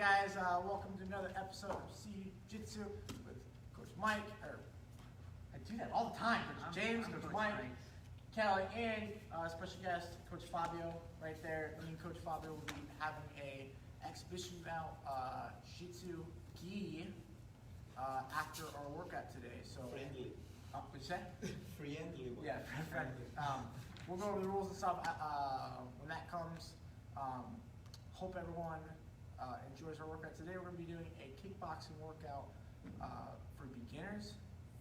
guys, welcome to another episode of Jiu-Jitsu with Coach Mike, I do that all the time, Coach James, Coach Mike, Kelly, and special guest, Coach Fabio, right there. Me and Coach Fabio will be having a exhibition bout, Jiu-Jitsu gi, after our workout today. So, friendly. What'd you say? Friendly one. Yeah, friendly. We'll go over the rules and stuff when that comes. Hope everyone enjoys our workout. Today we're going to be doing a kickboxing workout for beginners.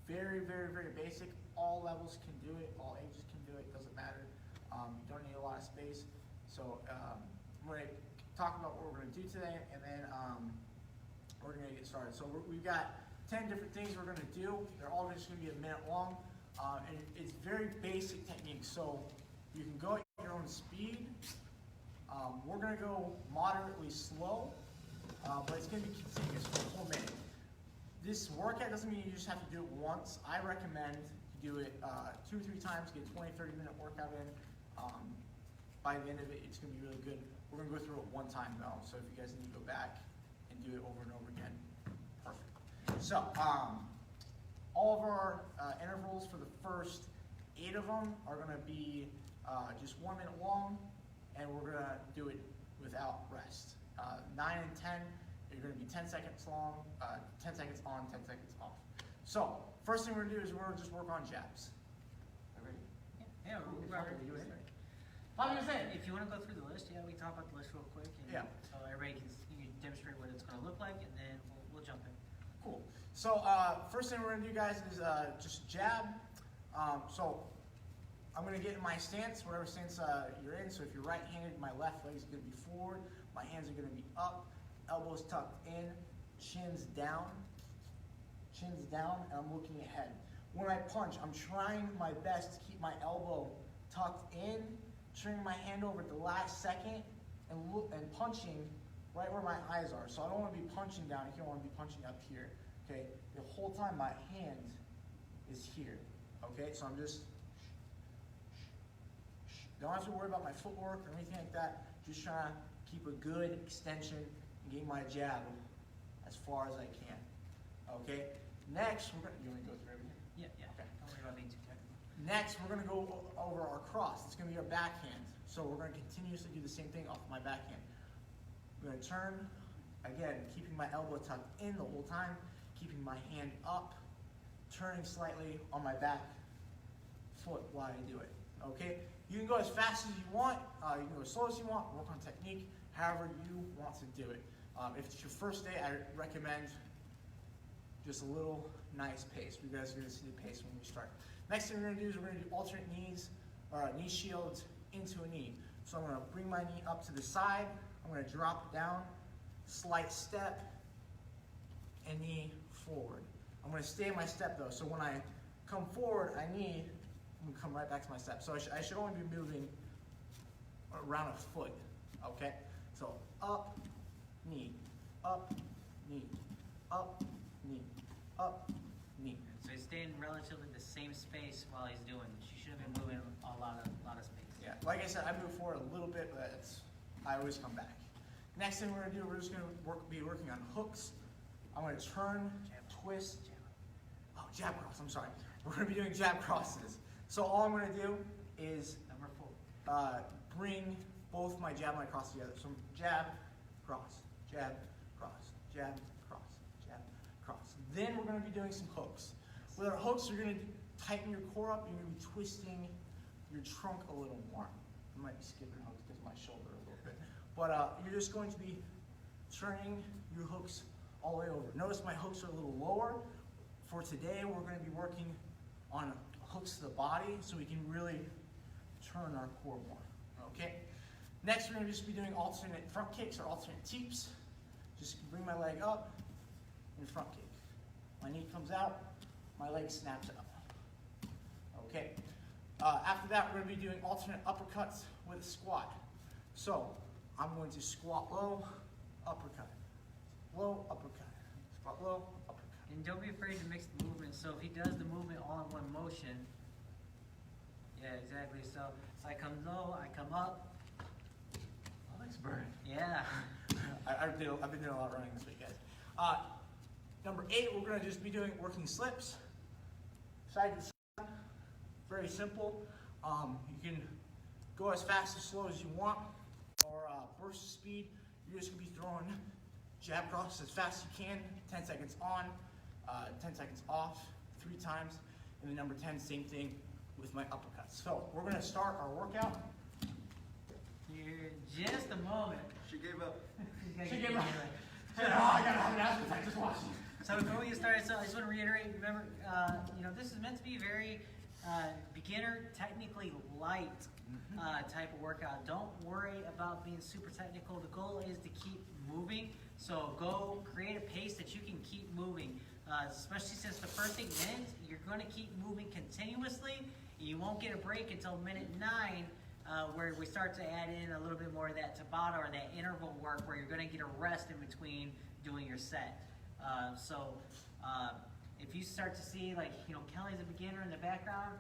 Very, very, very basic. All levels can do it. All ages can do it. Doesn't matter. You don't need a lot of space. So I'm going to talk about what we're going to do today, and then we're going to get started. So we've got 10 different things we're going to do. They're all just going to be a minute long. And it's very basic techniques. So you can go at your own speed. We're going to go moderately slow, but it's going to be continuous for a whole minute. This workout doesn't mean you just have to do it once. I recommend you do it 2 or 3 times, get a 20-30 minute workout in. By the end of it, it's going to be really good. We're going to go through it one time though, so if you guys need to go back and do it over and over again, perfect. So, all of our intervals for the first 8 of them are going to be just 1 minute long, and we're going to do it without rest. 9 and 10, you're going to be 10 seconds long, 10 seconds on, 10 seconds off. So, first thing we're going to do is we're going to just work on jabs. Are you ready? Yeah, Robert, you ready? If you want to go through the list, yeah, we can talk about the list real quick. And Yeah. So everybody can you can demonstrate what it's going to look like, and then we'll jump in. Cool. So first thing we're going to do, guys, is just jab. So I'm going to get in my stance, whatever stance you're in. So if you're right-handed, my left leg is going to be forward. My hands are going to be up, elbows tucked in, chins down, and I'm looking ahead. When I punch, I'm trying my best to keep my elbow tucked in, turning my hand over at the last second, and punching right where my eyes are. So I don't want to be punching down here, I want to be punching up here. Okay? The whole time my hand is here. Okay? So I'm just don't have to worry about my footwork or anything like that. Just trying to keep a good extension and get my jab as far as I can. Okay? Next, we're going to, you want to go through everything? Yeah. Okay. Don't worry about being too technical. Next, we're going to go over our cross. It's going to be our backhand. So we're going to continuously do the same thing off my backhand. I'm going to turn, again, keeping my elbow tucked in the whole time, keeping my hand up, turning slightly on my back foot while I do it. Okay? You can go as fast as you want. You can go as slow as you want. Work on technique, however you want to do it. If it's your first day, I recommend just a little nice pace. You guys are going to see the pace when we start. Next thing we're going to do is we're going to do alternate knees, or knee shields into a knee. So I'm going to bring my knee up to the side. I'm going to drop it down, slight step, and knee forward. I'm going to stay in my step though. So when I come forward, I'm going to come right back to my step. So I should only be moving around a foot. Okay? So up, knee, up, knee, up, knee, up, knee. So he's staying relatively the same space while he's doing this. You shouldn't be moving a lot of space. Yeah, like I said, I move forward a little bit, but I always come back. Next thing we're going to do, we're just going to be working on hooks. I'm going to turn, twist, jab cross, I'm sorry. We're going to be doing jab crosses. So all I'm going to do is Number 4. bring both my jab and my cross together. So jab, cross, jab, cross, jab, cross, jab, cross. Then we're going to be doing some hooks. With our hooks, you're going to tighten your core up, and you're going to be twisting your trunk a little more. I might be skipping hooks because of my shoulder a little bit. But you're just going to be turning your hooks all the way over. Notice my hooks are a little lower. For today, we're going to be working on hooks to the body so we can really turn our core more. Okay? Next, we're going to just be doing alternate front kicks or alternate teeps. Just bring my leg up and front kick. My knee comes out, my leg snaps up. Okay? After that, we're going to be doing alternate uppercuts with a squat. So, I'm going to squat low, uppercut. Low, uppercut. Squat low, uppercut. And don't be afraid to mix the movements. So if he does the movement all in one motion, yeah, exactly. So I come low, I come up. My legs burn. Yeah. I've been doing a lot of running this week, guys. Number 8, we're gonna just be doing working slips, side to side. Very simple. You can go as fast or slow as you want, or burst speed. You're just gonna be throwing jab crosses as fast as you can. 10 seconds on, 10 seconds off, 3 times. And then number 10, same thing with my uppercuts. So we're gonna start our workout. Here, just a moment. She gave up. She gave up. She said, oh, I gotta have an appetite just watching. So before we get started, I just want to reiterate, remember, this is meant to be a very beginner, technically light type of workout. Don't worry about being super technical. The goal is to keep moving. So go create a pace that you can keep moving. Especially since the first 8 minutes, you're going to keep moving continuously. You won't get a break until minute 9, where we start to add in a little bit more of that Tabata or that interval work where you're going to get a rest in between doing your set. If you start to see, like, Kelly's a beginner in the background,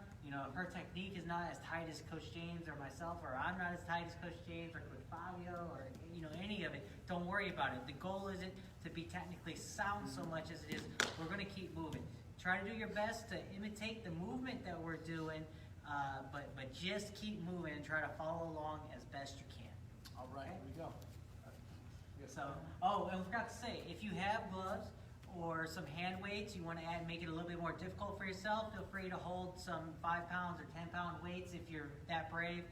her technique is not as tight as Coach James or myself, or I'm not as tight as Coach James or Coach Fabio, or, any of it, don't worry about it. The goal isn't to be technically sound so much as it is, we're going to keep moving. Try to do your best to imitate the movement that we're doing, but just keep moving and try to follow along as best you can. All right, Okay. here we go. So, and I forgot to say, if you have gloves or some hand weights, you want to make it a little bit more difficult for yourself, feel free to hold some 5 pounds or 10 pound weights if you're that brave.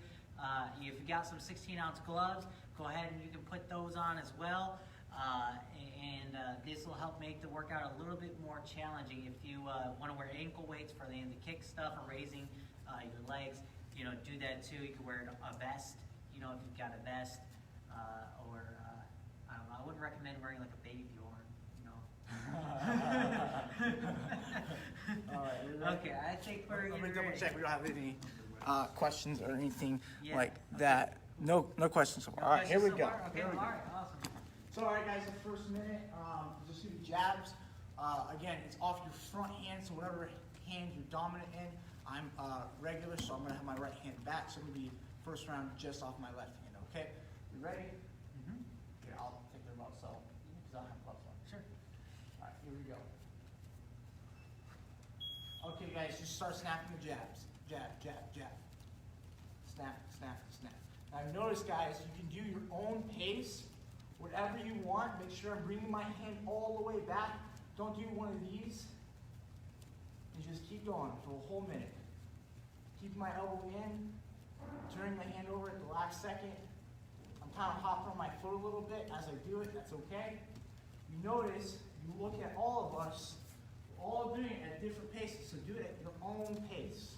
If you got some 16-ounce gloves, go ahead and you can put those on as well. This will help make the workout a little bit more challenging. If you want to wear ankle weights for the kick stuff or raising your legs, do that too. You can wear a vest, if you've got a vest, or I don't know. I wouldn't recommend wearing like a baby All right, Okay, I think we're let me getting double ready. check. We don't have any questions or anything Yeah. like that. No questions so far. All right, here we go. Okay, Here we all go. right, awesome. So, all right, guys, the first minute, just do the jabs. Again, it's off your front hand, so whatever hand you're dominant in. I'm regular, so I'm going to have my right hand back. So I'm going to be first round just off my left hand, okay? You ready? Mm-hmm. Here, I'll take them out, so, because I don't have gloves on. Sure. All right, here we go. Okay, guys, just start snapping the jabs. Jab, jab, jab. Snap, snap, snap. Now, notice, guys, you can do your own pace, whatever you want. Make sure I'm bringing my hand all the way back. Don't do one of these. And just keep going for a whole minute. Keep my elbow in, turning my hand over at the last second. I'm kind of hopping on my foot a little bit as I do it. That's okay. You notice, you look at all of us, we're all doing it at different paces, so do it at your own pace.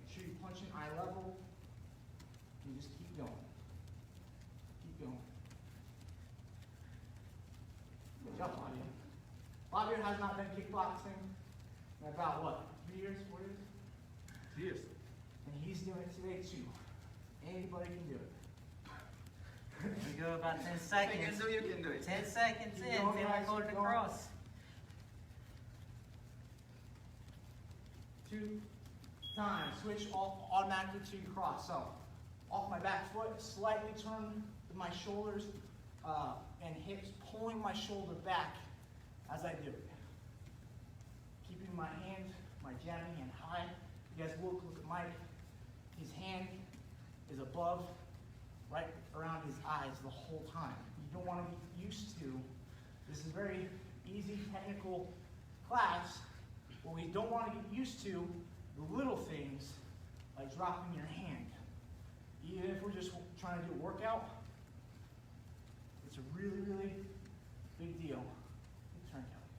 Make sure you punch in eye level, and just keep going. Keep going. Good job, Fabio. Fabio has not been kickboxing in about, what, 3 years, 4 years? 2 years. And he's doing it today, too. Anybody can do it. We go about 10 You seconds. can do, you can do it. 10 seconds Keep in, going, then guys, we'll go to keep the going. cross. 2 times. Switch automatically to your cross. So, off my back foot, slightly turn my shoulders and hips, pulling my shoulder back as I do it. Keeping my hand, my jabbing hand high. You guys look at Mike. His hand is above, right around his eyes the whole time. You don't want to be used to. This is a very easy technical class, but we don't want to get used to the little things like dropping your hand. Even if we're just trying to do a workout, it's a really, really big deal. Good turn, Kelly.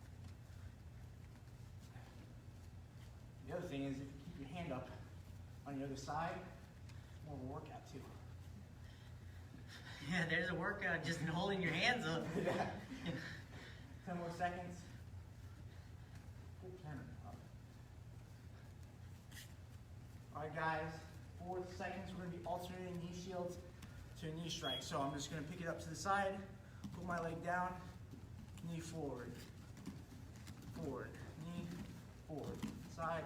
The other thing is, if you keep your hand up on the other side, it's more of a workout too. Yeah, there's a workout just in holding your hands up. Yeah. 10 more seconds. Good turn. All right, guys. 4 seconds. We're going to be alternating knee shields to a knee strike. So I'm just going to pick it up to the side, put my leg down, knee forward, forward, knee forward, side,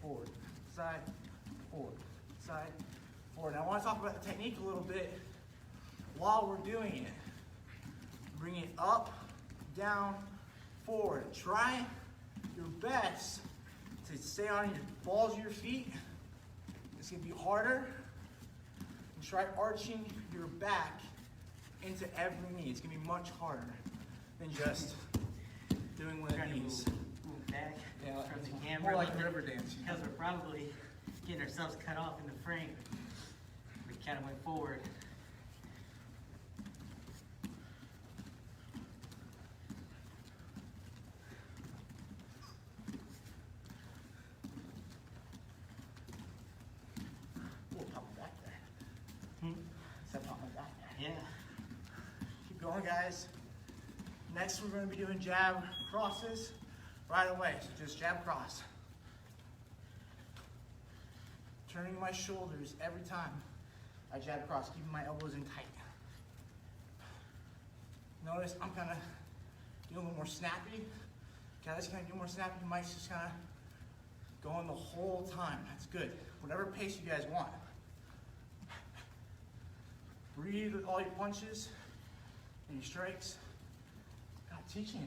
forward, side, forward, side, forward. Now I want to talk about the technique a little bit. while we're doing it. Bring it up, down, forward. Try your best to stay on your balls of your feet. It's gonna be harder. And try arching your back into every knee. It's gonna be much harder than just doing one of Trying to these. move back Yeah, from the more camera. like river dancing. Because we're probably getting ourselves cut off in the frame. We kind of went forward. Ooh, pop my back there. Except pop my back there. Yeah. Keep going, guys. Next, we're going to be doing jab crosses right away. So just jab cross. Turning my shoulders every time I jab cross, keeping my elbows in tight. Notice I'm kind of doing a little more snappy. Guys, kind of do more snappy. Mike's just kind of going the whole time. That's good. Whatever pace you guys want. Breathe with all your punches and your strikes. God, teaching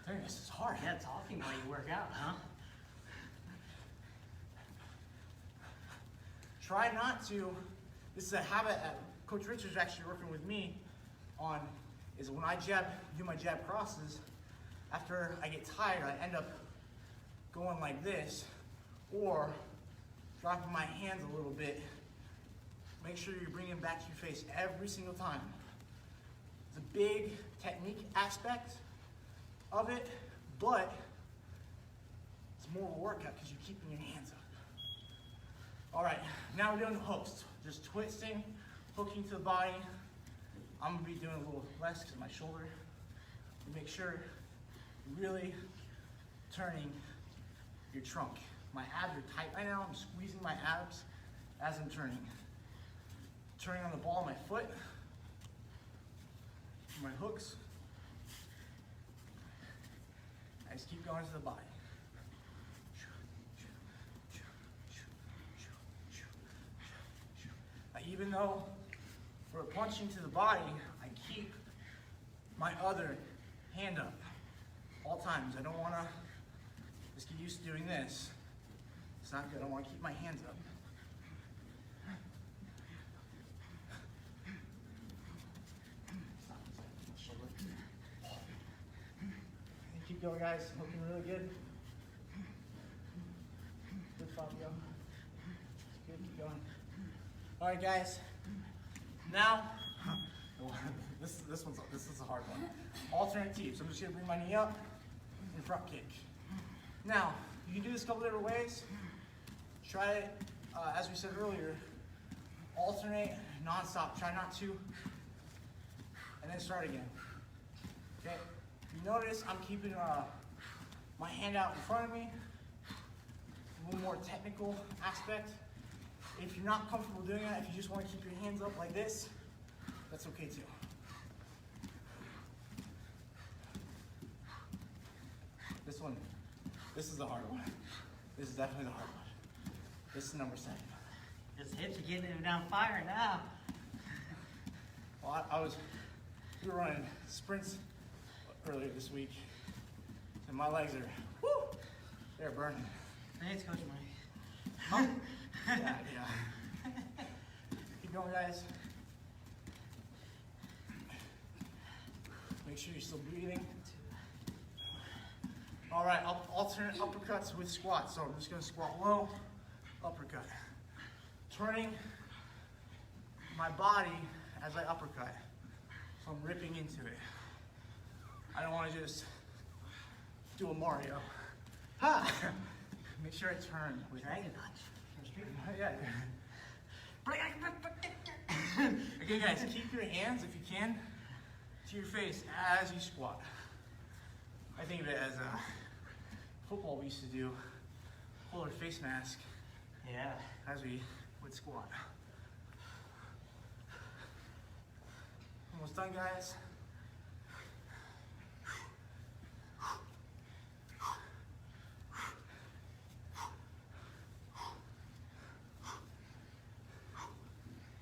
doing this is hard. Yeah, talking while you work out, huh? Try not to, this is a habit that Coach Richard's actually working with me on, is when I do my jab crosses, after I get tired, I end up going like this, or dropping my hands a little bit. Make sure you're bringing back to your face every single time. It's a big technique aspect of it, but it's more of a workout because you're keeping your hands up. All right, now we're doing hooks. Just twisting, hooking to the body. I'm gonna be doing a little less because of my shoulder. Make sure you're really turning your trunk. My abs are tight right now. I'm squeezing my abs as I'm turning. Turning on the ball of my foot. My hooks. I just keep going to the body. Even though we're punching to the body, I keep my other hand up all times. I don't want to just get used to doing this. It's not good. I want to keep my hands up. Keep going, guys. Looking really good. Good, Fabio. Good, keep going. All right, guys. Now, this is a hard one. Alternate teep. So I'm just gonna bring my knee up and front kick. Now, you can do this a couple different ways. Try it, as we said earlier, alternate, non-stop. Try not to, and then start again. Okay. You notice I'm keeping my hand out in front of me. A little more technical aspect. If you're not comfortable doing that, if you just want to keep your hands up like this, that's okay too. This is the hard one. This is definitely the hard one. This is number 7. His hips are getting him down fire now. Well, we were running sprints earlier this week, and my legs are, whoo, they're burning. Thanks, Coach Mike. Huh? Yeah. Keep going, guys. Make sure you're still breathing. All right, alternate uppercuts with squats. So I'm just gonna squat low, uppercut. Turning my body as I uppercut. So I'm ripping into it. I don't wanna just do a Mario. Ha! Make sure I turn with Dragon punch. yeah. Again, guys, keep your hands, if you can, to your face as you squat. I think of it as football we used to do, hold our face mask Yeah. as we would squat. Almost done, guys.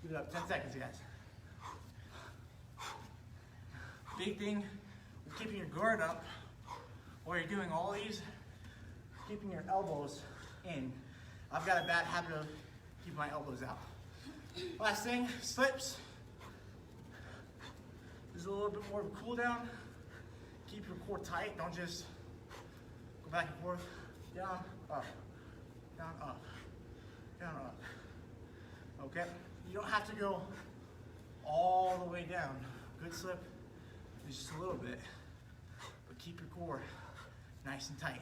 Give it up, 10 seconds, guys. big thing with keeping your guard up while you're doing all these, keeping your elbows in. I've got a bad habit of keeping my elbows out. Last thing, slips. There's a little bit more of a cool down. Keep your core tight. Don't just go back and forth. Down, up, down, up, down, up. Okay? You don't have to go all the way down. Good slip is just a little bit, but keep your core nice and tight.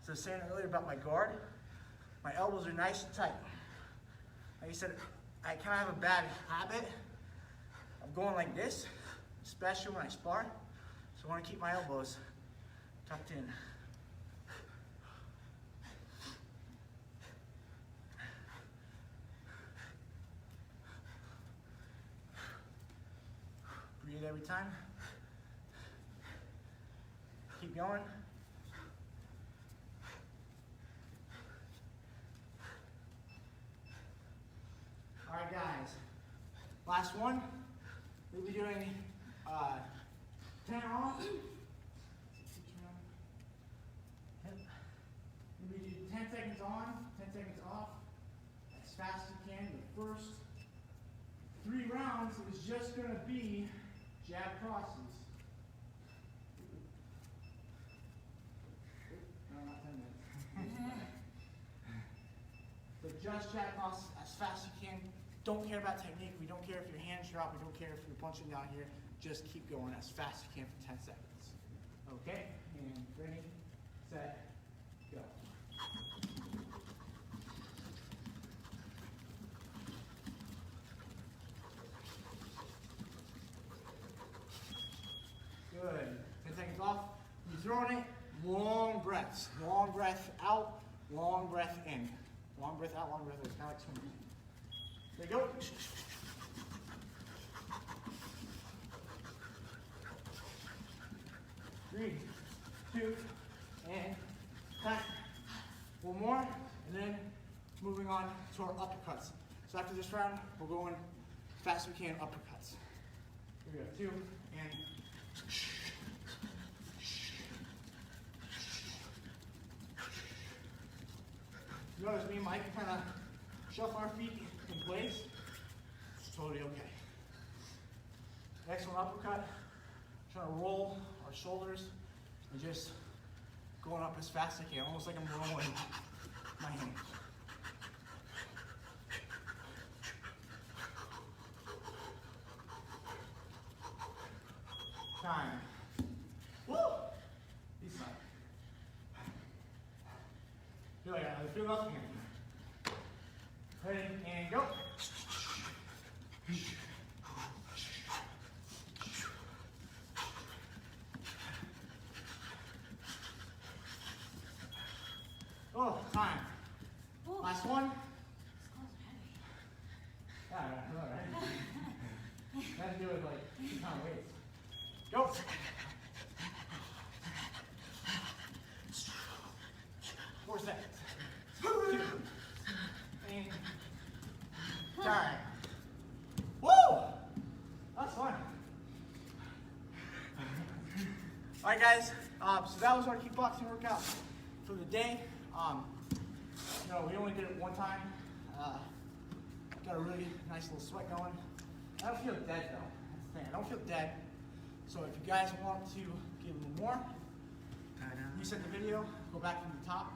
So I was saying earlier about my guard, my elbows are nice and tight. Like I said, I kind of have a bad habit of going like this, especially when I spar. So I want to keep my elbows tucked in. Breathe every time. Keep going. All right, guys. Last one. We'll be doing 10 on. We'll be doing 10 seconds on, 10 seconds off, as fast as you can. The first 3 rounds is just going to be jab crosses. No, not 10 minutes. But just jab crosses as fast as you can. Don't care about technique. We don't care if your hands drop. We don't care if you're punching down here. Just keep going as fast as you can for 10 seconds. Okay? And ready, set, go. Good. 10 seconds off. You're throwing it. Long breaths. Long breath out. Long breath in. Long breath out. Long breath in. It's kind of like swimming. There you go. 3, 2, and cut. One more, and then moving on to our uppercuts. So after this round, we're going as fast as we can uppercuts. Here we go. 2, and notice me and Mike kind of shuffle our feet in place. It's totally okay. Next one, uppercut. Trying to roll our shoulders and just going up as fast as I can, almost like I'm rolling my hands. Time. Woo! This side. Feel like I feel left hand. Ready, and go. Oh, time. Ooh. Last one. This clothes are heavy. Yeah, all right. That's do it like 2 pound weights. Go. 4 seconds. 2. And time. Woo! That's fun. All right, guys. So that was our kickboxing workout for the day. You know, we only did it one time. Got a really nice little sweat going. I don't feel dead though. That's the thing. I don't feel dead. So if you guys want to get a little more, reset the video, go back from the top.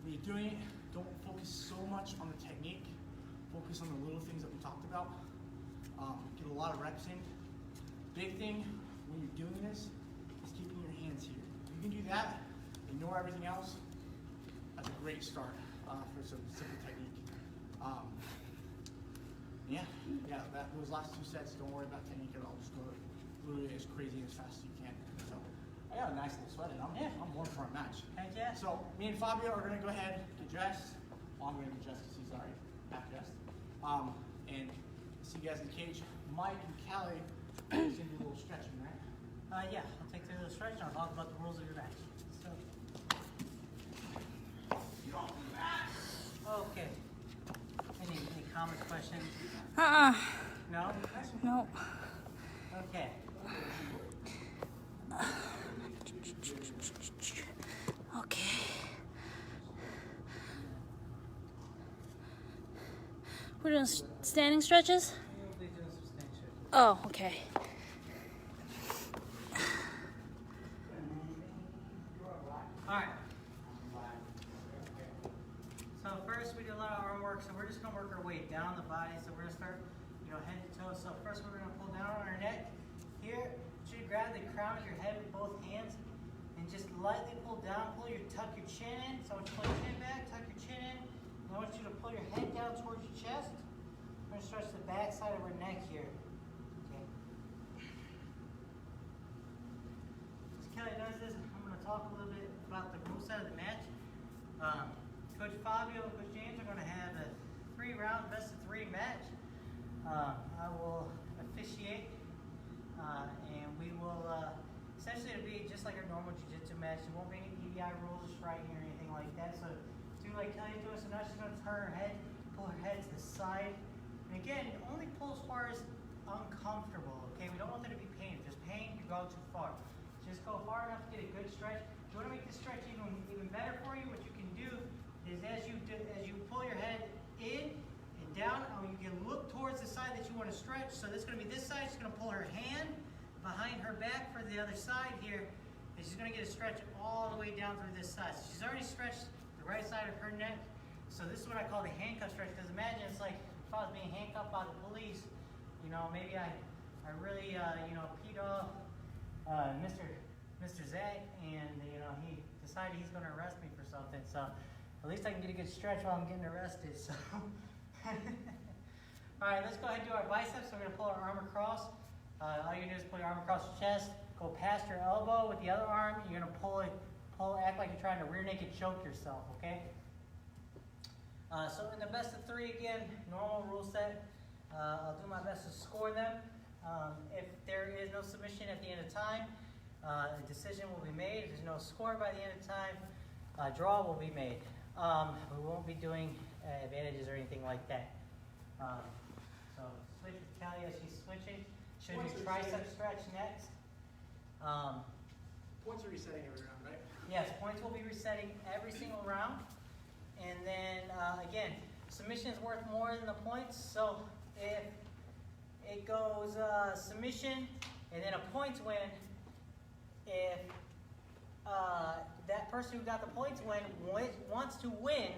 When you're doing it, don't focus so much on the technique. Focus on the little things that we talked about. Get a lot of reps in. Big thing when you're doing this is keeping your hands here. If you can do that, ignore everything else. That's a great start for some simple technique. Those last 2 sets, don't worry about technique at all. Just go literally as crazy as fast as you can. So I got a nice little sweat in. I'm warm for a match. Heck yeah. So me and Fabio are gonna go ahead, get dressed. Well, I'm gonna get dressed because he's already half dressed. And see you guys in the cage. Mike and Callie are gonna do a little stretching, right? Yeah, I'll take care of the stretch and I'll talk about the rules of your match. So. Okay. Any comments, questions? No? No. Okay. Okay. We're doing standing stretches? We'll be doing some stand stretches. Oh, okay. Alright. So first we do a lot of arm work, so we're just gonna work our way down the body. So we're gonna start, head to toe. So first we're gonna pull down on our neck. Here, you should grab the crown of your head with both hands and just lightly pull down. Tuck your chin in. So I want you to pull your chin back, tuck your chin in. And I want you to pull your head down towards your chest. We're gonna stretch the back side of our neck here. Okay. As Kelly does this, I'm gonna talk a little bit about the rule set of the match. Coach Fabio and Coach James are going to have a 3-round best of 3 match. I will officiate, and we will essentially it'll be just like our normal jiu-jitsu match. There won't be any PBI rules, striking, or anything like that. So do like Kelly's doing. So now she's going to turn her head, pull her head to the side, and again, only pull as far as uncomfortable. Okay, we don't want there to be pain. If there's pain, you're going too far. Just go far enough to get a good stretch. If you want to make this stretch even better for you, what you can do is as you pull your head in and down, you can look towards the side that you want to stretch. So this is going to be this side. She's going to pull her hand behind her back for the other side here, and she's going to get a stretch all the way down through this side. So she's already stretched the right side of her neck. So this is what I call the handcuff stretch. Because imagine it's like if I was being handcuffed by the police, maybe I really peed off Mr. Zach, and he decided he's going to arrest me for something. So at least I can get a good stretch while I'm getting arrested. So, all right, let's go ahead and do our biceps. So we're going to pull our arm across. All you're going to do is pull your arm across your chest, go past your elbow with the other arm. You're going to pull, act like you're trying to rear naked choke yourself, okay? So in the best of 3 again, normal rule set. I'll do my best to score them. If there is no submission at the end of time, a decision will be made. If there's no score by the end of time, a draw will be made. We won't be doing advantages or anything like that. So switch with Kelly as she's switching. Should do tricep stretch next. Points are resetting every round, right? Yes, points will be resetting every single round. And then again, submission is worth more than the points. So if it goes submission and then a points win, if that person who got the points wants to win,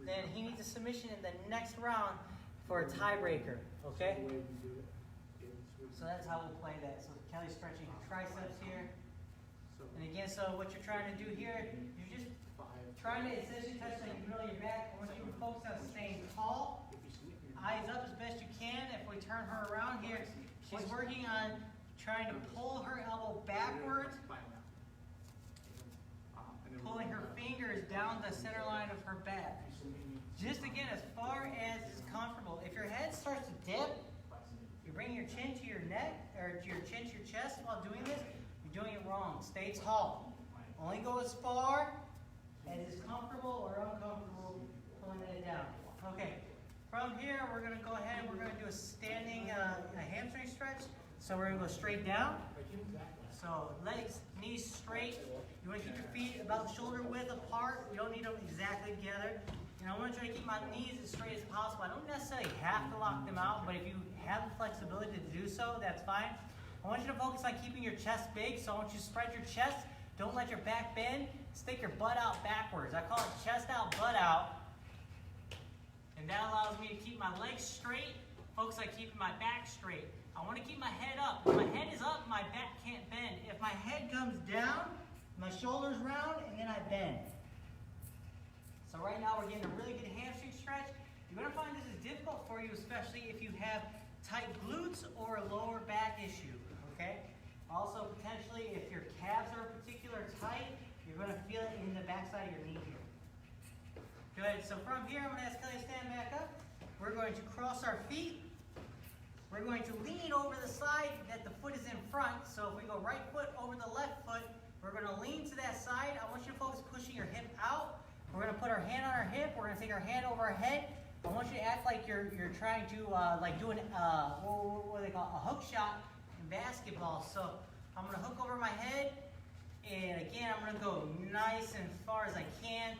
then he needs a submission in the next round for a tiebreaker, okay? So that's how we'll play that. So Kelly's stretching her triceps here. And again, so what you're trying to do here, you're just trying to essentially touch the middle of your back. I want you to focus on staying tall, eyes up as best you can. If we turn her around here, she's working on trying to pull her elbow backwards, pulling her fingers down the center line of her back. Just again, as far as is comfortable. If your head starts to dip, you bring your chin to your neck, or your chin to your chest while doing this, you're doing it wrong. Stay tall. Only go as far as is comfortable or uncomfortable pulling it down. Okay, from here we're going to go ahead and we're going to do a standing a hamstring stretch. So we're going to go straight down. So legs, knees straight. You want to keep your feet about shoulder width apart. You don't need them exactly together. And I want to try to keep my knees as straight as possible. I don't necessarily have to lock them out, but if you have the flexibility to do so, that's fine. I want you to focus on keeping your chest big, so I want you to spread your chest. Don't let your back bend. Stick your butt out backwards. I call it chest out, butt out. And that allows me to keep my legs straight. Focus on keeping my back straight. I want to keep my head up. If my head is up, my back can't bend. If my head comes down, my shoulders round, and then I bend. So right now we're getting a really good hamstring stretch. You're going to find this is difficult for you, especially if you have tight glutes or a lower back issue, okay? Also, potentially, if your calves are particularly tight, you're going to feel it in the backside of your knee here. Good. So from here, I'm going to ask Kelly to stand back up. We're going to cross our feet. We're going to lean over the side that the foot is in front. So if we go right foot over the left foot, we're going to lean to that side. I want you to focus pushing your hip out. We're going to put our hand on our hip. We're going to take our hand over our head, I want you to act like you're trying to like do an what do they call it? A hook shot in basketball. So I'm gonna hook over my head, and again I'm gonna go nice and far as I can.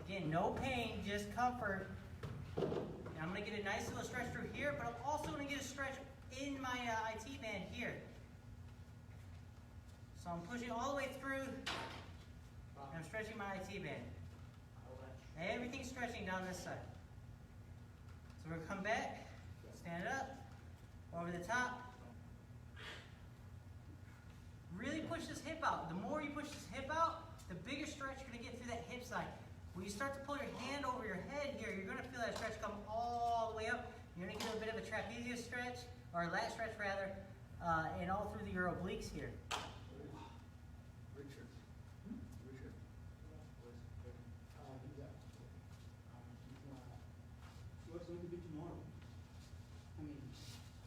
Again, no pain, just comfort. And I'm gonna get a nice little stretch through here, but I'm also gonna get a stretch in my IT band here. So I'm pushing all the way through, and I'm stretching my IT band. Everything's stretching down this side. So we're gonna come back, stand up, over the top. Really push this hip out. The more you push this hip out, the bigger stretch you're gonna get through that hip side. When you start to pull your hand over your head here, you're gonna feel that stretch come all the way up. You're gonna get a bit of a trapezius stretch, or a lat stretch rather, and all through your obliques here.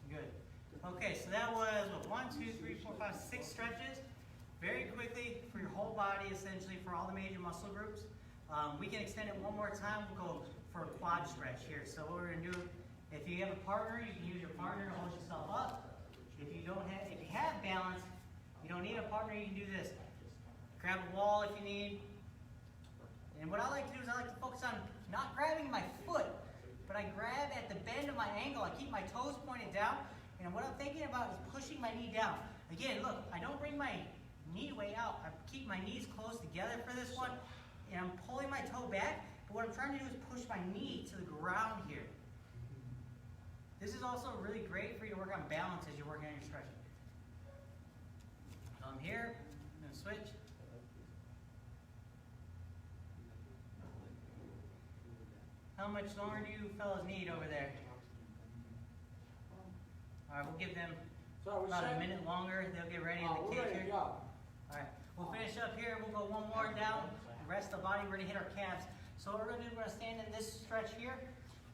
Good. Okay, so that was what, 1, 2, 3, 4, 5, 6 stretches. Very quickly for your whole body, essentially for all the major muscle groups. We can extend it one more time. We'll go for a quad stretch here. So what we're gonna do, if you have a partner, you can use your partner to hold yourself up. If you have balance, you don't need a partner, you can do this. Grab a wall if you need. And what I like to do is I like to focus on not grabbing my foot, but I grab at the bend of my ankle. I keep my toes pointed down, and what I'm thinking about is pushing my knee down. Again, look, I don't bring my knee way out. I keep my knees close together for this one, and I'm pulling my toe back, but what I'm trying to do is push my knee to the ground here. This is also really great for you to work on balance as you're working on your stretching. So I'm here, I'm gonna switch. How much longer do you fellas need over there? All right, we'll give them about a minute longer. They'll get ready in the kick here. All right, we'll finish up here. We'll go one more down. The rest of the body, we're gonna hit our calves. So what we're gonna do, we're gonna stand in this stretch here.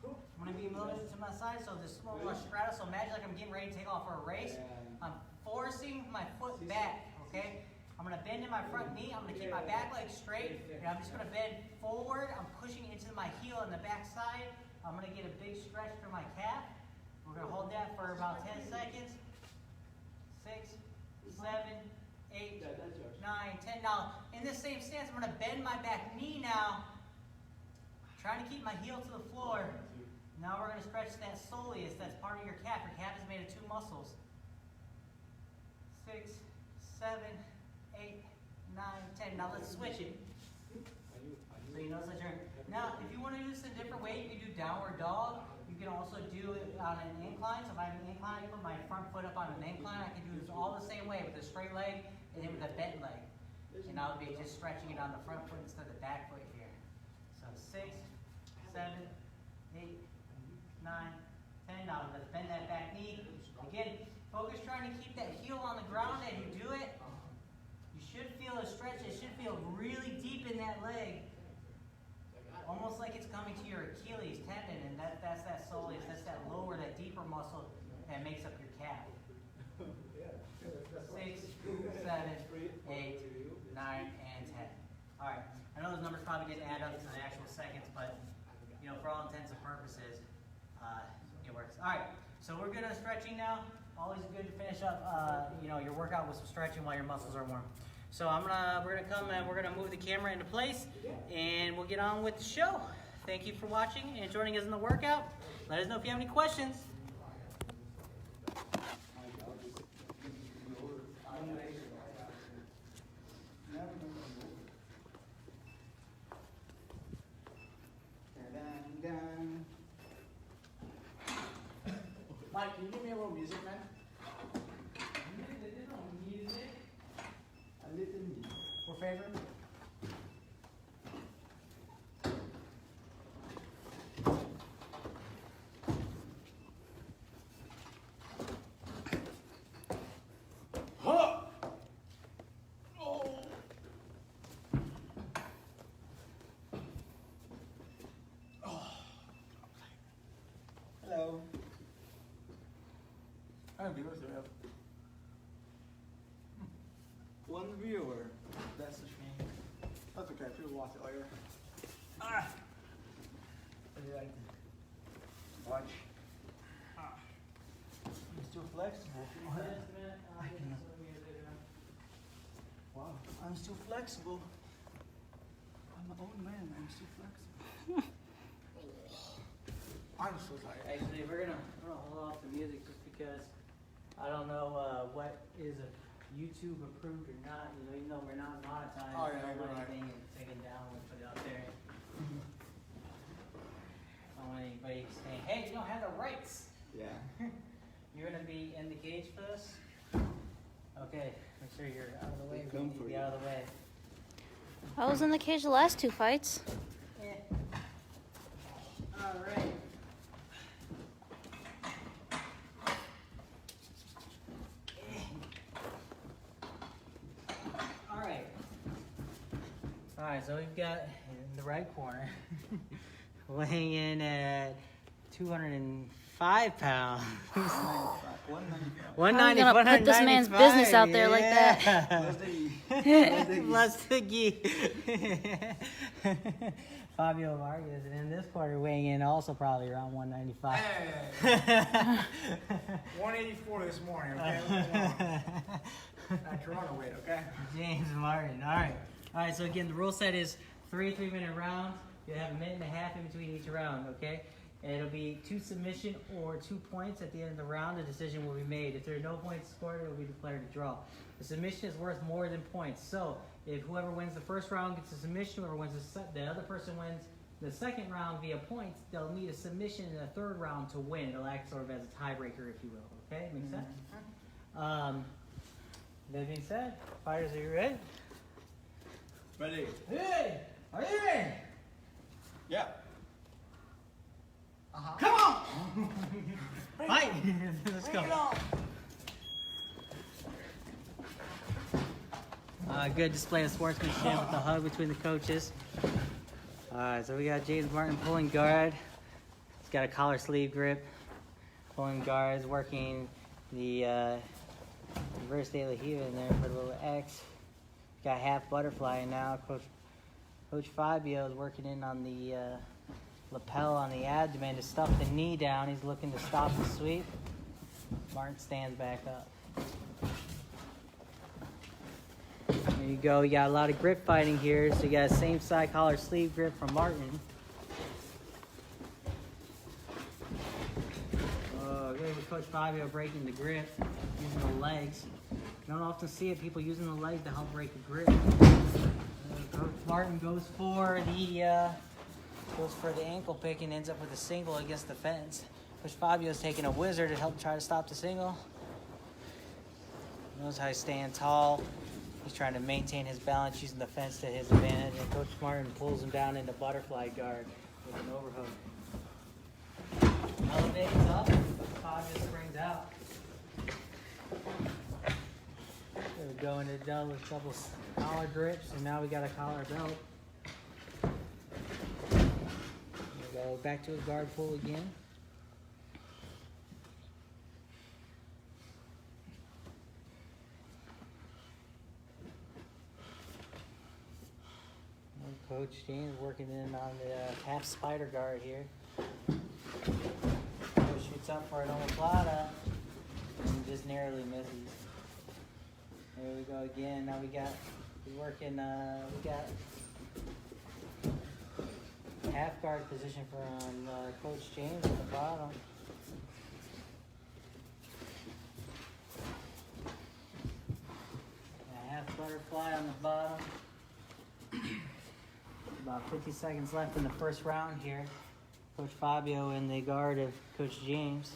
I'm gonna be moving to my side, so this small straddle. So imagine like I'm getting ready to take off for a race. I'm forcing my foot back, okay? I'm gonna bend in my front knee. I'm gonna keep my back leg straight, and I'm just gonna bend forward. I'm pushing into my heel on the back side. I'm gonna get a big stretch through my calf. We're gonna hold that for about 10 seconds. 6, 7, 8, 9, 10. Now, in this same stance, I'm gonna bend my back knee now, trying to keep my heel to the floor. Now we're gonna stretch that soleus. That's part of your calf. Your calf is made of 2 muscles. 6, 7, 8, 9, 10. Now let's switch it. So you notice that you're... Now, if you want to do this in a different way, you can do downward dog. You can also do it on an incline. So if I have an incline, I put my front foot up on an incline. I can do this all the same way with a straight leg and then with a bent leg. And I'll be just stretching it on the front foot instead of the back foot here. So 6, 7, 8, 9, 10. Now let's bend that back knee. Again, focus trying to keep that heel on the ground as you do it. You should feel a stretch. It should feel really deep in that leg. Almost like it's coming to your Achilles tendon, and that's that soleus. That's that lower, that deeper muscle that makes up your calf. 6, 7, 8, 9, and 10. All right. I know those numbers probably didn't add up to the actual seconds, but you know, for all intents and purposes, it works. All right. So we're good on stretching now. Always good to finish up, you know, your workout with some stretching while your muscles are warm. So we're gonna come and we're gonna move the camera into place, and we'll get on with the show. Thank you for watching and joining us in the workout. Let us know if you have any questions. Mike, can you give me a little music, man? A little music. For favor? Huh! Oh! Oh. Hello. How many viewers do we have? One viewer. That's a shame. That's okay, people watch it later. Ah! Watch. I'm still flexible. Wow, I'm still flexible. I'm my own man. I'm still flexible. I'm so tired. Actually, we're gonna hold off the music just because I don't know what is YouTube approved or not. You know, even though we're not monetized, Oh, we yeah, don't want you're right. anything taken down when we put it out there. I don't want anybody saying, "Hey, you don't have the rights." Yeah. You're gonna be in the cage for this. Okay, make sure you're out of the way. They come We need to for be you. out of the way. I was in the cage the last 2 fights. Yeah. All right. All right. All right, so we've got in the right corner, weighing in at 205 pounds. 195. 190, I'm gonna put this man's 195, business out there like that. that. Plus the gi. Fabio Vargas, and in this quarter weighing in also probably around 195. Hey, 184 this morning, okay? At Toronto weight, okay? James Martin. All right, so again, the rule set is 3 3-minute rounds. You have a minute and a half in between each round, okay? And it'll be 2 submission or 2 points at the end of the round. The decision will be made. If there are no points scored, it will be declared a draw. The submission is worth more than points. So if whoever wins the first round gets a submission, whoever wins the other person wins the second round via points, they'll need a submission in the third round to win. It'll act sort of as a tiebreaker, if you will. Okay, makes sense? That being said, fighters, are you ready? Ready? Hey, are you ready? Yeah. Come on! Fight! Let's go. Good display of sportsmanship with the hug between the coaches. Alright, so we got James Martin pulling guard. He's got a collar sleeve grip. Pulling guards, working the reverse de la Hiva in there for the little X. Got half butterfly and now Coach Fabio is working in on the lapel on the abdomen to stuff the knee down. He's looking to stop the sweep. Martin stands back up. There you go. You got a lot of grip fighting here. So you got a same side collar sleeve grip from Martin. Oh, good with Coach Fabio breaking the grip, using the legs. You don't often see it, people using the legs to help break the grip. Coach Martin goes for the ankle pick and ends up with a single against the fence. Coach Fabio's taking a wizard to help try to stop the single. Knows how to stand tall. He's trying to maintain his balance using the fence to his advantage. And Coach Martin pulls him down into butterfly guard with an overhook. Elevates up. Fabio springs out. There we go into double collar grips, and now we got a collar belt. There we go, back to his guard pull again. And Coach James working in on the half spider guard here. Coach shoots up for an omoplata and just narrowly misses. There we go again. Now we got half guard position from Coach James at the bottom. A half butterfly on the bottom. About 50 seconds left in the first round here. Coach Fabio in the guard of Coach James.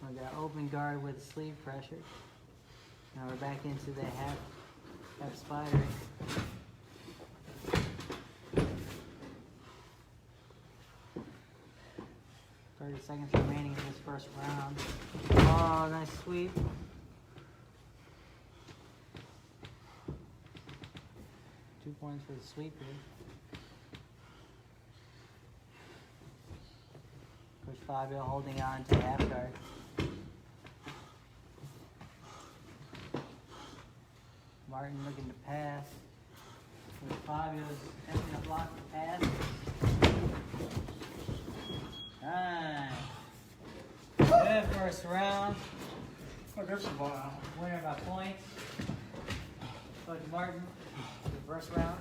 We got open guard with sleeve pressure. Now we're back into the half spider. $30 seconds remaining in this first round. Oh, nice sweep. Two points for the sweep here. Coach Fabio holding on to half guard. Martin looking to pass. Fabio's attempting to block the pass. Nice. Good first round. Oh, there's some ball now. Winner by points. Coach Martin, the first round.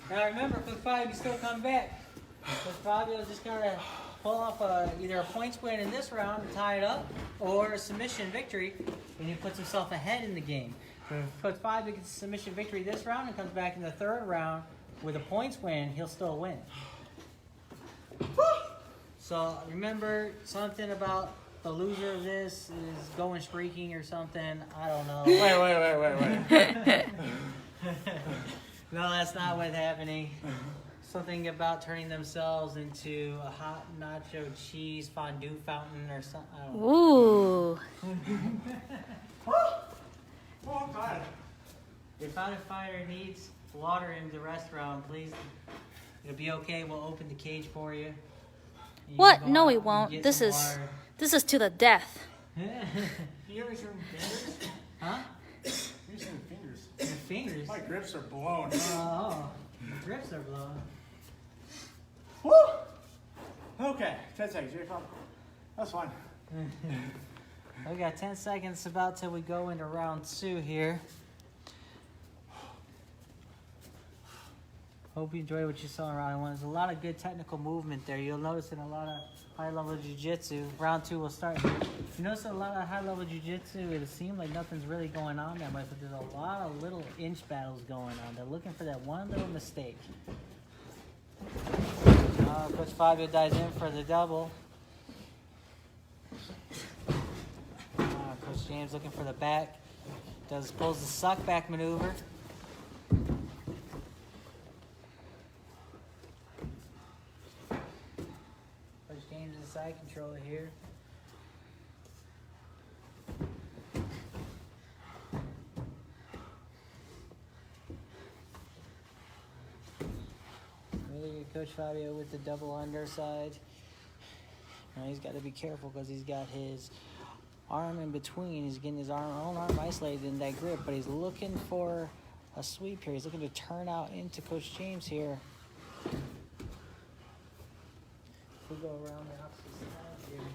Now remember, Coach Fabio can still come back. Coach Fabio just gotta pull off either a points win in this round and tie it up, or a submission victory, and he puts himself ahead in the game. But if Coach Fabio gets a submission victory this round and comes back in the third round with a points win, he'll still win. So remember something about the loser of this is going streaking or something. I don't know. Wait. No, that's not what's happening. Something about turning themselves into a hot nacho cheese fondue fountain or something. I don't know. Ooh. Oh, I'm tired. If a fighter needs water in the restaurant, please, it'll be okay. We'll open the cage for you. You What? can go No, out we and won't. get This some is water. this is to the death. You hear me some fingers? Huh? You some fingers. Your fingers. My grips are blown. Oh, the grips are blown. Woo! Okay, 10 seconds. Here you come. That's fine. We got 10 seconds about till we go into round 2 here. Hope you enjoyed what you saw in round 1. There's a lot of good technical movement there. You'll notice in a lot of high-level jiu-jitsu. Round 2 will start here. You notice in a lot of high-level jiu-jitsu, it seems like nothing's really going on that much, but there's a lot of little inch battles going on. They're looking for that one little mistake. Coach Fabio dives in for the double. Coach James looking for the back. Pulls the suck back maneuver. Coach James is side controller here. Really good Coach Fabio with the double underside. Now he's got to be careful because he's got his arm in between. He's getting his own arm isolated in that grip, but he's looking for a sweep here. He's looking to turn out into Coach James here. We'll go around the opposite side here.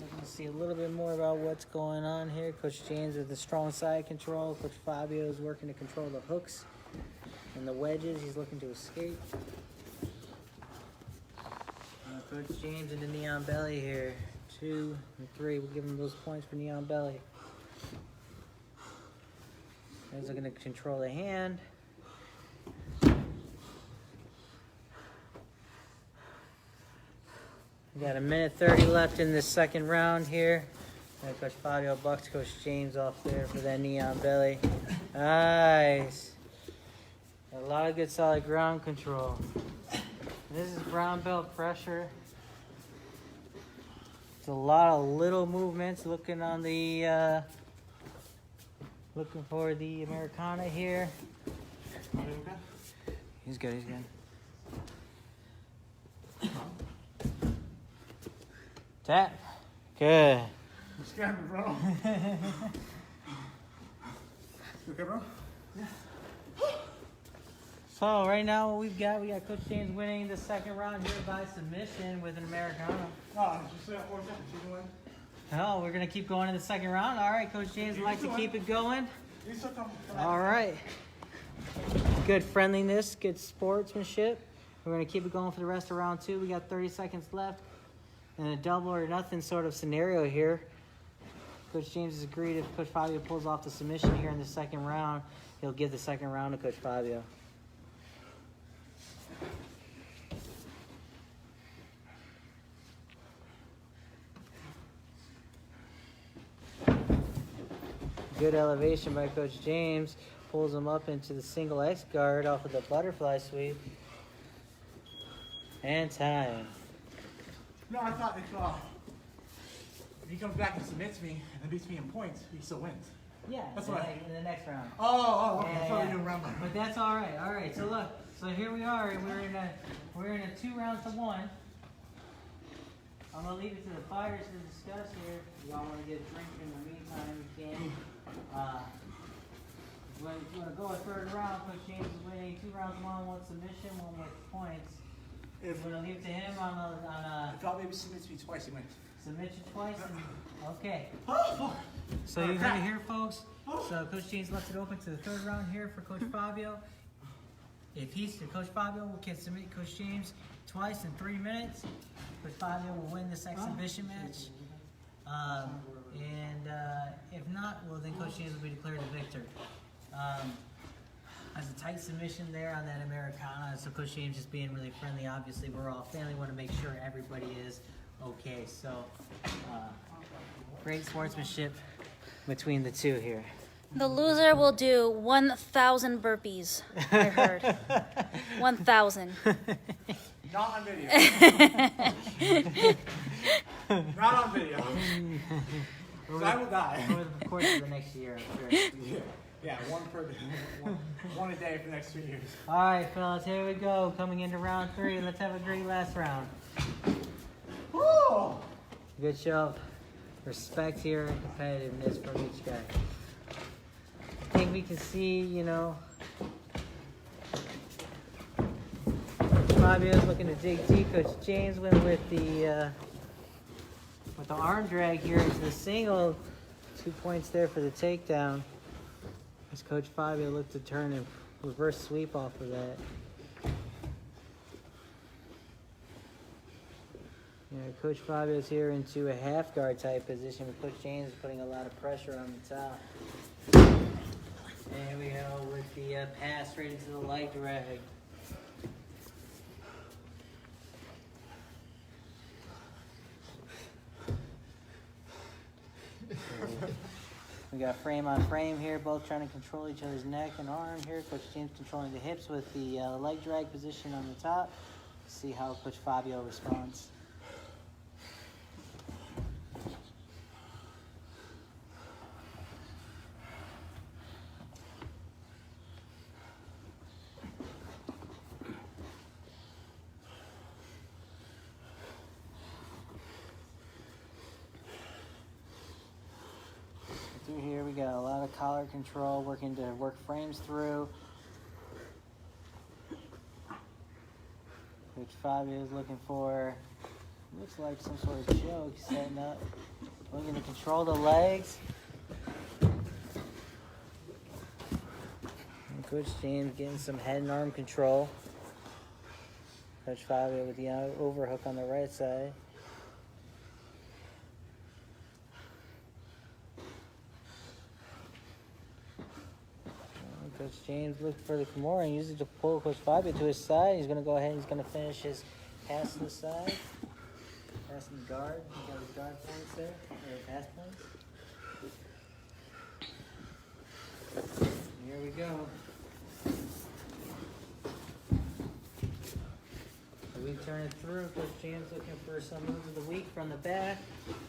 Looking to see a little bit more about what's going on here. Coach James with the strong side control. Coach Fabio is working to control the hooks and the wedges. He's looking to escape. Coach James in the neon belly here. 2 and 3. We'll give him those points for neon belly. He's looking to control the hand. We got 1:30 left in this second round here. And Coach Fabio bucks Coach James off there for that neon belly. Nice. A lot of good solid ground control. This is brown belt pressure. It's a lot of little movements. Looking on the looking for the Americana here. He's good. He's good. Tap. Good. You scared me, bro. You okay, bro? Yeah. So right now what we got Coach James winning the second round here by submission with an Americana. No, just say 4 seconds. You can win. Oh, we're gonna keep going in the second round. All right, Coach James would like to keep it going. You still come. All right. Good friendliness, good sportsmanship. We're gonna keep it going for the rest of round 2. We got 30 seconds left in a double or nothing sort of scenario here. Coach James has agreed if Coach Fabio pulls off the submission here in the second round, he'll give the second round to Coach Fabio. Good elevation by Coach James. Pulls him up into the single X guard off of the butterfly sweep. And time. No, I thought if he comes back and submits me and then beats me in points, he still wins. Yeah, That's what in the next round. Oh, okay. Yeah, I thought yeah. we knew round one. But that's all right. All right. So look. So here we are. We're in a 2 rounds to 1. I'm gonna leave it to the fighters to discuss here. If y'all want to get a drink in the meantime, you can. You want to go a third round? Coach James is winning 2 rounds, 1 submission, 1 with points. If You want to leave it to him on a I thought maybe submits me twice, he wins. submit you twice? Okay. So you heard it here, folks. So Coach James left it open to the third round here for Coach Fabio. If Coach Fabio can submit Coach James twice in 3 minutes, Coach Fabio will win this exhibition match. If not, well then Coach James will be declared the victor. Has a tight submission there on that Americana, so Coach James just being really friendly. Obviously, we're all family. Want to make sure everybody is okay. So, great sportsmanship between the two here. The loser will do 1,000 burpees. I heard 1,000. Not on video. Not on video. So I will die. Over the course of the next year, I'm sure. Yeah, one a day for the next 2 years. All right, fellas, here we go. Coming into round 3. Let's have a great last round. Woo! Good show of respect here and competitiveness from each guy. I think we can see, Fabio's looking to dig deep. Coach James went with the arm drag here into the single. 2 points there for the takedown. As Coach Fabio looked to turn and reverse sweep off of that. Coach Fabio's here into a half guard type position, with Coach James is putting a lot of pressure on the top. And here we go with the pass right into the leg drag. We got frame on frame here, both trying to control each other's neck and arm here. Coach James controlling the hips with the leg drag position on the top. See how Coach Fabio responds. Here we got a lot of collar control, working to work frames through. Coach Fabio is looking for, looks like some sort of choke, setting up. Looking to control the legs. And Coach James getting some head and arm control. Coach Fabio with the overhook on the right side. Coach James looked for the Kimura and used it to pull Coach Fabio to his side. He's going to go ahead and he's going to finish his pass to the side. Passing the guard. He got his guard points there, or pass points. Here we go. So we turn it through. Coach James looking for some moves of the week from the back.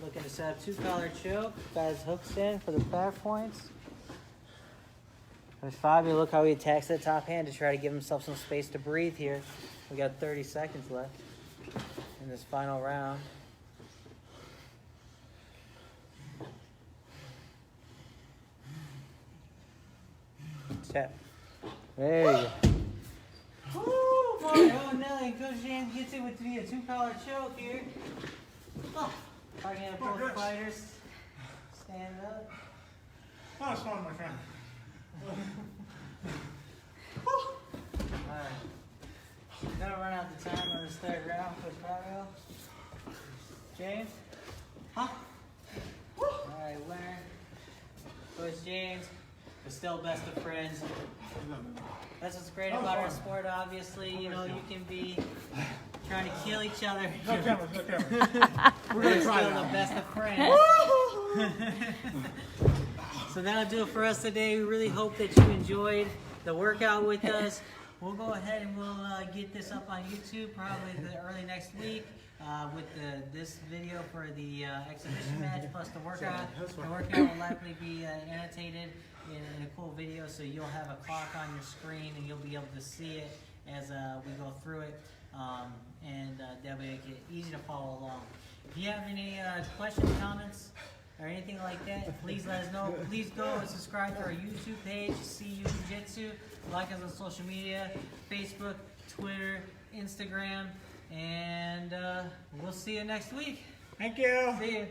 Looking to set up 2-collar choke. Got his hooks in for the back points. Coach Fabio, look how he attacks that top hand to try to give himself some space to breathe here. We got 30 seconds left in this final round. Tap. There you go. Oh, Nelly, Coach James gets it with a 2-collar choke here. Targeting both fighters. Stand up. Oh, it's fun, my friend. Alright. Gonna run out the time on this third round, Coach Fabio. James? Alright, winner. Coach James. We're still best of friends. That's what's great about our sport, obviously. You can be trying to kill each other. No camera. We're still the best of friends. So that'll do it for us today. We really hope that you enjoyed the workout with us. We'll go ahead and we'll get this up on YouTube probably early next week with this video for the exhibition match plus the workout. The workout will likely be annotated in a cool video, so you'll have a clock on your screen and you'll be able to see it as we go through it, and that way it easy to follow along. If you have any questions, comments, or anything like that, please let us know. Please go and subscribe to our YouTube page, CU Jiu-Jitsu. Like us on social media, Facebook, Twitter, Instagram, and we'll see you next week. Thank you. See you.